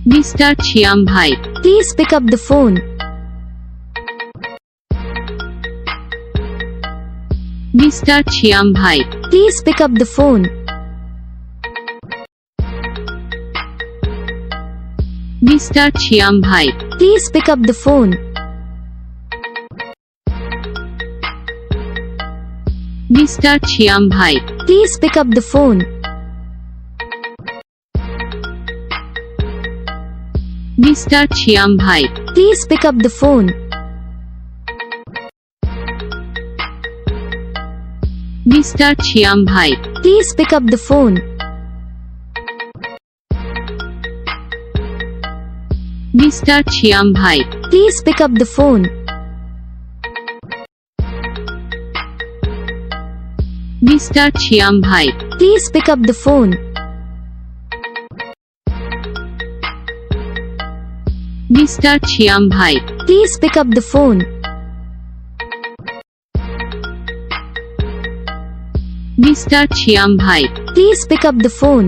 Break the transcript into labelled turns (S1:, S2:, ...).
S1: Mister Siam ভাই,
S2: Please pick up the phone.
S1: Mister Siam ভাই,
S2: Please pick up the phone.
S1: Mister Siam ভাই,
S2: Please pick up the phone.
S1: Mister Siam ভাই,
S2: Please pick up the phone.
S1: Mister Siam ভাই,
S2: Please pick up the phone.
S1: Mister Siam ভাই,
S2: Please pick up the phone.
S1: Mister Siam ভাই,
S2: Please pick up the phone.
S1: Mister Siam ভাই,
S2: Please pick up the phone.
S1: Mister Siam ভাই,
S2: Please pick up the phone.
S1: Mister Siam ভাই,
S2: Please pick up the phone.